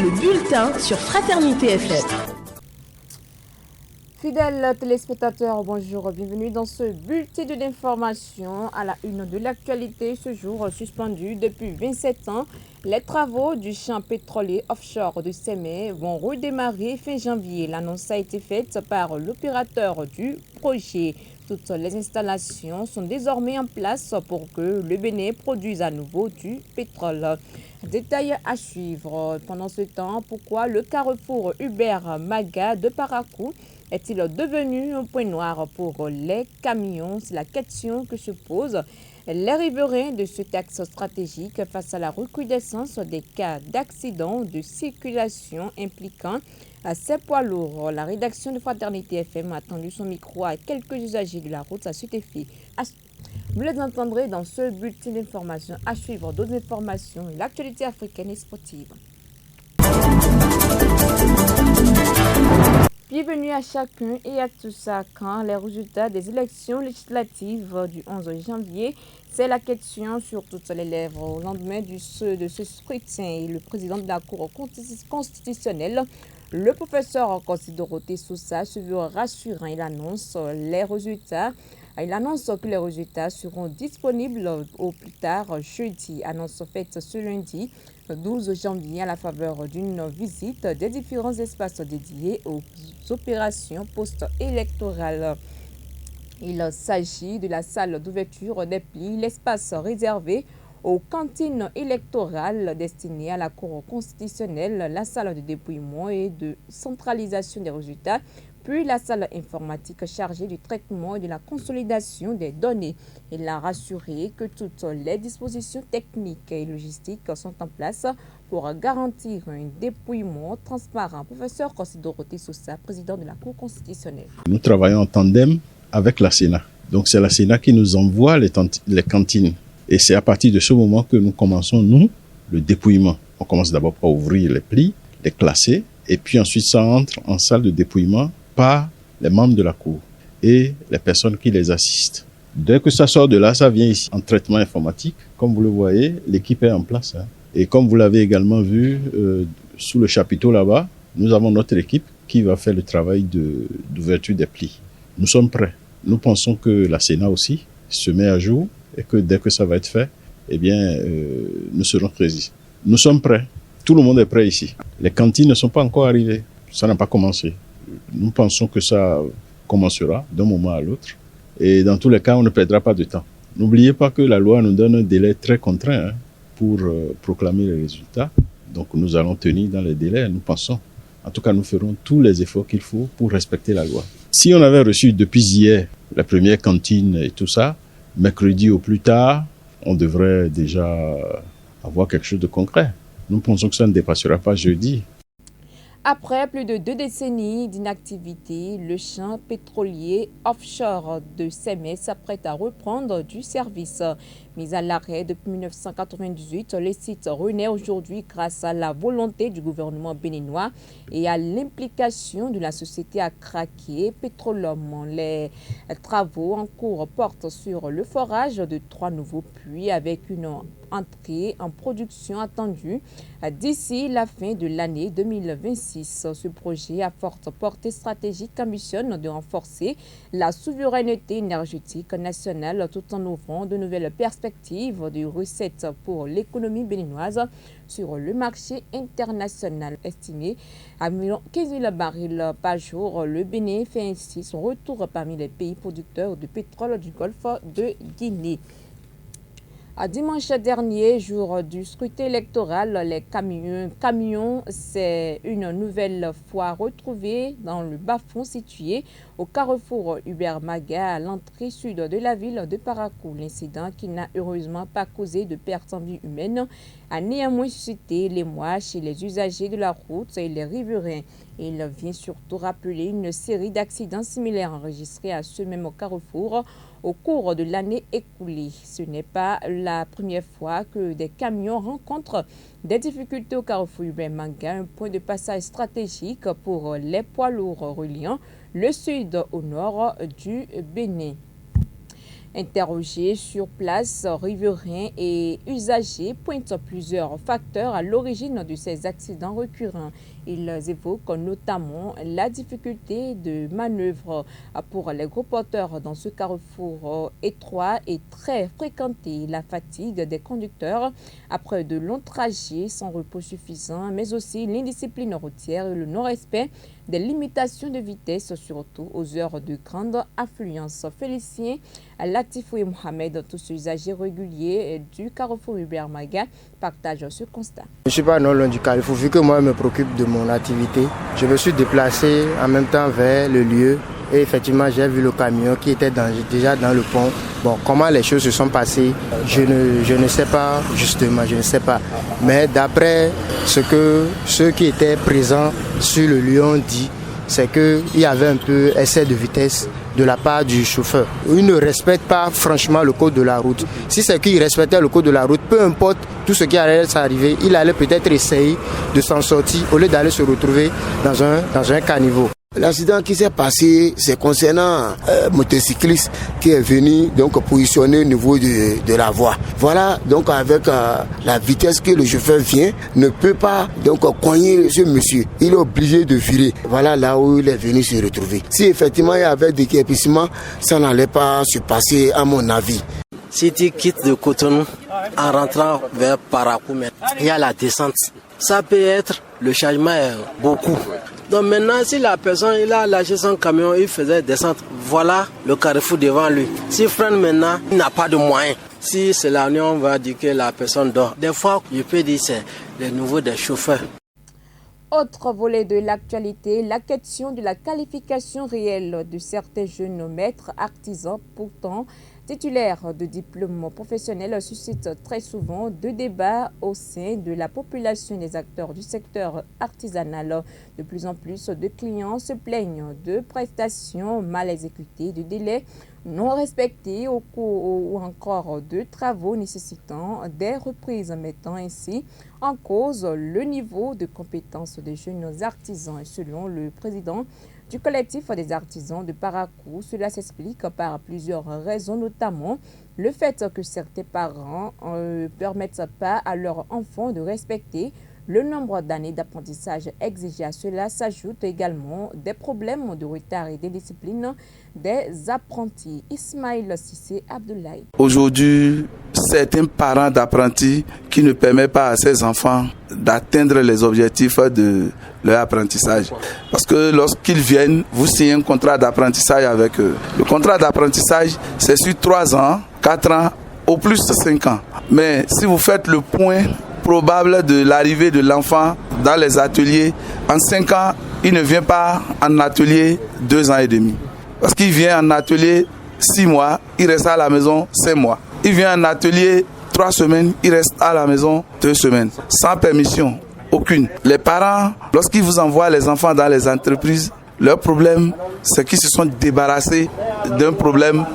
le bulletin sur Fraternité FM. Fidèles téléspectateurs, bonjour, bienvenue dans ce bulletin d'information à la une de l'actualité. Ce jour suspendu depuis 27 ans, les travaux du champ pétrolier offshore de Sémé vont redémarrer fin janvier. L'annonce a été faite par l'opérateur du projet. Toutes les installations sont désormais en place pour que le Bénin produise à nouveau du pétrole. Détail à suivre. Pendant ce temps, pourquoi le carrefour Hubert Maga de Parakou est-il devenu un point noir pour les camions? C'est la question que se pose les riverains de ce axe stratégique face à la recrudescence des cas d'accidents de circulation impliquant ces poids lourds. La rédaction de Fraternité FM a tendu son micro à quelques usagers de la route à cet effet. Vous les entendrez dans ce bulletin d'information. À suivre d'autres informations, l'actualité africaine et sportive. Bienvenue à chacun et à tous quand les résultats des élections législatives du 11 janvier. C'est la question sur toutes les lèvres au lendemain de ce scrutin. Et le président de la Cour constitutionnelle, le professeur Dorothée Sousa, se veut rassurant. Il annonce que les résultats seront disponibles au plus tard jeudi. Annonce faite ce lundi 12 janvier à la faveur d'une visite des différents espaces dédiés aux opérations post-électorales. Il s'agit de la salle d'ouverture des plis, l'espace réservé aux cantines électorales destinées à la Cour constitutionnelle, la salle de dépouillement et de centralisation des résultats, puis la salle informatique chargée du traitement et de la consolidation des données. Il a rassuré que toutes les dispositions techniques et logistiques sont en place pour garantir un dépouillement transparent. Professeur Dorothée Sousa, président de la Cour constitutionnelle. Nous travaillons en tandem avec la Sénat. Donc c'est la Sénat qui nous envoie les cantines. Et c'est à partir de ce moment que nous commençons, nous, le dépouillement. On commence d'abord par ouvrir les plis, les classer, et puis ensuite ça entre en salle de dépouillement par les membres de la Cour et les personnes qui les assistent. Dès que ça sort de là, ça vient ici en traitement informatique. Comme vous le voyez, l'équipe est en place. Et comme vous l'avez également vu sous le chapiteau là-bas, nous avons notre équipe qui va faire le travail d'ouverture des plis. Nous sommes prêts. Nous pensons que la Sénat aussi se met à jour et que dès que ça va être fait, eh bien, nous serons prêts ici. Nous sommes prêts. Tout le monde est prêt ici. Les cantines ne sont pas encore arrivées. Ça n'a pas commencé. Nous pensons que ça commencera d'un moment à l'autre. Et dans tous les cas, on ne perdra pas de temps. N'oubliez pas que la loi nous donne un délai très contraint pour proclamer les résultats. Donc nous allons tenir dans les délais, nous pensons. En tout cas, nous ferons tous les efforts qu'il faut pour respecter la loi. Si on avait reçu depuis hier la première cantine et tout ça, mercredi au plus tard, on devrait déjà avoir quelque chose de concret. Nous pensons que ça ne dépassera pas jeudi. Après plus de 2 décennies d'inactivité, le champ pétrolier offshore de Sémé s'apprête à reprendre du service. Mis à l'arrêt depuis 1998, le site renaît aujourd'hui grâce à la volonté du gouvernement béninois et à l'implication de la société à craquer Pétrolum. Les travaux en cours portent sur le forage de 3 nouveaux puits avec une entrée en production attendue d'ici la fin de l'année 2026. Ce projet à forte portée stratégique ambitionne de renforcer la souveraineté énergétique nationale tout en ouvrant de nouvelles perspectives de recettes pour l'économie béninoise sur le marché international. Estimé à 15 000 barils par jour, le Bénin fait ainsi son retour parmi les pays producteurs de pétrole du Golfe de Guinée. Dimanche dernier, jour du scrutin électoral, les camions s'est une nouvelle fois retrouvés dans le bas-fond situé au carrefour Hubert Maga à l'entrée sud de la ville de Parakou. L'incident, qui n'a heureusement pas causé de pertes en vie humaine, a néanmoins suscité l'émoi chez les usagers de la route et les riverains. Il vient surtout rappeler une série d'accidents similaires enregistrés à ce même carrefour au cours de l'année écoulée. Ce n'est pas la première fois que des camions rencontrent des difficultés au carrefour Hubert Maga, un point de passage stratégique pour les poids lourds reliant le sud au nord du Bénin. Interrogés sur place, riverains et usagers pointent plusieurs facteurs à l'origine de ces accidents récurrents. Ils évoquent notamment la difficulté de manœuvre pour les gros porteurs dans ce carrefour étroit et très fréquenté, la fatigue des conducteurs après de longs trajets sans repos suffisant, mais aussi l'indiscipline routière et le non-respect des limitations de vitesse, surtout aux heures de grande affluence. Félicien Latifou et Mohamed, tous usagers réguliers du carrefour Hubert Maga, partagent ce constat. Je ne suis pas non loin du carrefour, vu que moi je me préoccupe de mon activité. Je me suis déplacé en même temps vers le lieu et effectivement j'ai vu le camion qui était déjà dans le pont. Bon, comment les choses se sont passées, je ne sais pas justement, je ne sais pas. Mais d'après ce que ceux qui étaient présents sur le lieu ont dit, c'est qu'il y avait un peu excès de vitesse de la part du chauffeur. Il ne respecte pas franchement le code de la route. Si c'est qu'il respectait le code de la route, peu importe tout ce qui allait s'arriver, il allait peut-être essayer de s'en sortir au lieu d'aller se retrouver dans un caniveau. L'accident qui s'est passé, c'est concernant un motocycliste qui est venu donc positionner au niveau de la voie. Voilà, donc avec la vitesse que le chauffeur vient, ne peut pas donc cogner ce monsieur. Il est obligé de virer. Voilà là où il est venu se retrouver. Si effectivement il y avait des déguerpissements, ça n'allait pas se passer à mon avis. Si tu quittes de Cotonou en rentrant vers Paracoumé, il y a la descente. Ça peut être, le changement est beaucoup. Donc maintenant, si la personne il a lâché son camion, il faisait descente, voilà le carrefour devant lui. S'il freine maintenant, il n'a pas de moyens. Si c'est la nuit, on va dire que la personne dort. Des fois, je peux dire que c'est le niveau des chauffeurs. Autre volet de l'actualité, la question de la qualification réelle de certains jeunes maîtres artisans, pourtant titulaires de diplômes professionnels, suscite très souvent de débats au sein de la population des acteurs du secteur artisanal. De plus en plus de clients se plaignent de prestations mal exécutées, de délais non respectés au cours ou encore de travaux nécessitant des reprises, mettant ainsi en cause le niveau de compétence des jeunes artisans. Et selon le président du collectif des artisans de Parakou, cela s'explique par plusieurs raisons, notamment le fait que certains parents ne permettent pas à leurs enfants de respecter le nombre d'années d'apprentissage exigé. À cela s'ajoutent également des problèmes de retard et d'indiscipline des apprentis. Ismaël Sissé Abdoulaye. Aujourd'hui, certains parents d'apprentis qui ne permettent pas à ces enfants d'atteindre les objectifs de leur apprentissage. Parce que lorsqu'ils viennent, vous signez un contrat d'apprentissage avec eux. Le contrat d'apprentissage, c'est sur 3 ans, 4 ans, au plus 5 ans. Mais si vous faites le point probable de l'arrivée de l'enfant dans les ateliers, en 5 ans, il ne vient pas en atelier 2 ans et demi. Parce qu'il vient en atelier 6 mois, il reste à la maison 5 mois. Il vient en atelier 3 semaines, il reste à la maison 2 semaines, sans permission aucune. Les parents, lorsqu'ils vous envoient les enfants dans les entreprises, leur problème, c'est qu'ils se sont débarrassés d'un problème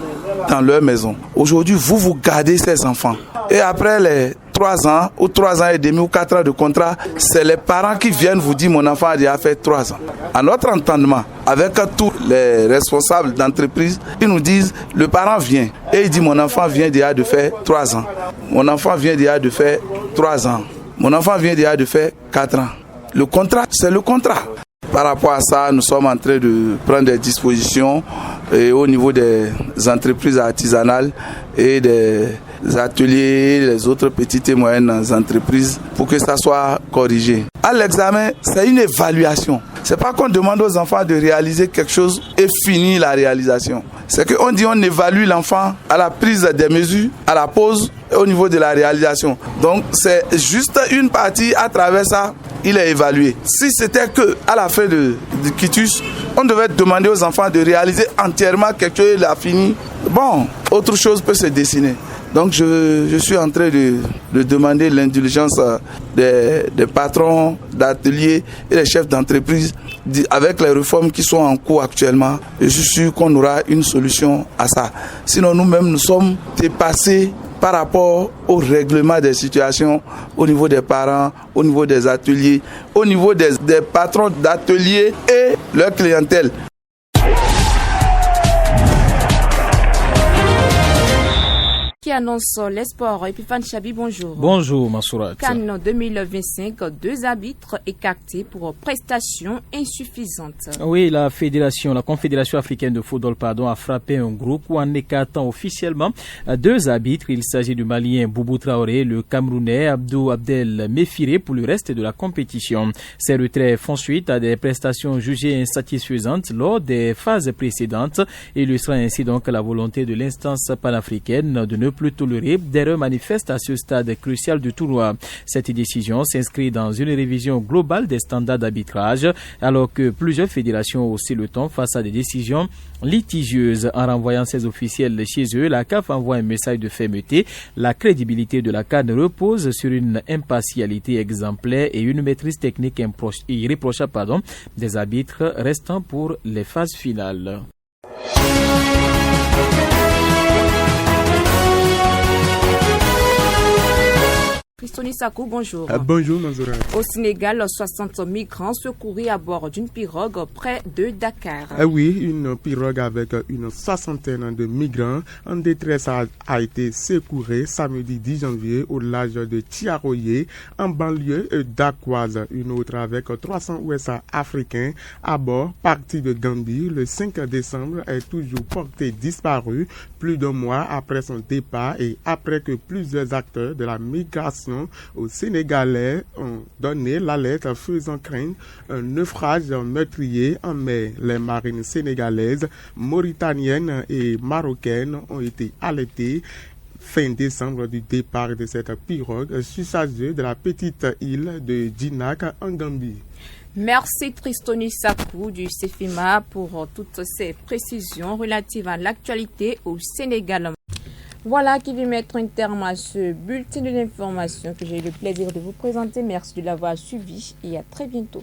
dans leur maison. Aujourd'hui, vous gardez ces enfants. Et après les 3 ans ou 3 ans et demi ou 4 ans de contrat, c'est les parents qui viennent vous dire mon enfant a déjà fait 3 ans. À notre entendement, avec tous les responsables d'entreprise, ils nous disent le parent vient et il dit mon enfant vient déjà de faire 3 ans. Mon enfant vient déjà de faire 3 ans. Mon enfant vient déjà de faire 4 ans. Le contrat, c'est le contrat. Par rapport à ça, nous sommes en train de prendre des dispositions au niveau des entreprises artisanales et des ateliers, les autres petites et moyennes entreprises pour que ça soit corrigé. À l'examen, c'est une évaluation. C'est pas qu'on demande aux enfants de réaliser quelque chose et finir la réalisation. C'est qu'on dit on évalue l'enfant à la prise des mesures, à la pause et au niveau de la réalisation. Donc c'est juste une partie, à travers ça, il est évalué. Si c'était que à la fin de quitus, on devait demander aux enfants de réaliser entièrement quelque chose, il a fini. Bon, autre chose peut se dessiner. Donc je suis en train de demander l'indulgence des patrons d'ateliers et des chefs d'entreprise avec les réformes qui sont en cours actuellement. Je suis sûr qu'on aura une solution à ça. Sinon nous-mêmes nous sommes dépassés par rapport au règlement des situations au niveau des parents, au niveau des ateliers, au niveau des patrons d'ateliers et leur clientèle. annonce les sports. Epifane Chabi, bonjour. Bonjour, Mansourat. Cannes 2025, 2 arbitres écartés pour prestations insuffisantes. Oui, la Confédération africaine de football, a frappé un groupe en écartant officiellement 2 arbitres. Il s'agit du Malien Boubou Traoré, le Camerounais Abdou Abdel Mefiré pour le reste de la compétition. Ces retraits font suite à des prestations jugées insatisfaisantes lors des phases précédentes, illustrant ainsi donc la volonté de l'instance panafricaine de ne plus tolérer d'erreurs manifestes à ce stade crucial du tournoi. Cette décision s'inscrit dans une révision globale des standards d'arbitrage, alors que plusieurs fédérations aussi le temps face à des décisions litigieuses. En renvoyant ces officiels chez eux, la CAF envoie un message de fermeté. La crédibilité de la CAN repose sur une impartialité exemplaire et une maîtrise technique irréprochable des arbitres restant pour les phases finales. Christoni Sakou, bonjour. Bonjour, Manzoura. Au Sénégal, 60 migrants secourus à bord d'une pirogue près de Dakar. Oui, une pirogue avec une 60aine de migrants en détresse a été secourue samedi 10 janvier au large de Tiaroye, en banlieue d'Akwaz. Une autre avec 300 USA africains à bord, partie de Gambie le 5 décembre, est toujours portée disparue plus d'un mois après son départ et après que plusieurs acteurs de la migration aux Sénégalais ont donné l'alerte faisant craindre un naufrage meurtrier en mer. Les marines sénégalaises, mauritaniennes et marocaines ont été alertées fin décembre du départ de cette pirogue surchargée de la petite île de Djinak en Gambie. Merci Tristoni Sakou du CEFIMA pour toutes ces précisions relatives à l'actualité au Sénégal. Voilà qui vient mettre un terme à ce bulletin de l'information que j'ai eu le plaisir de vous présenter. Merci de l'avoir suivi et à très bientôt.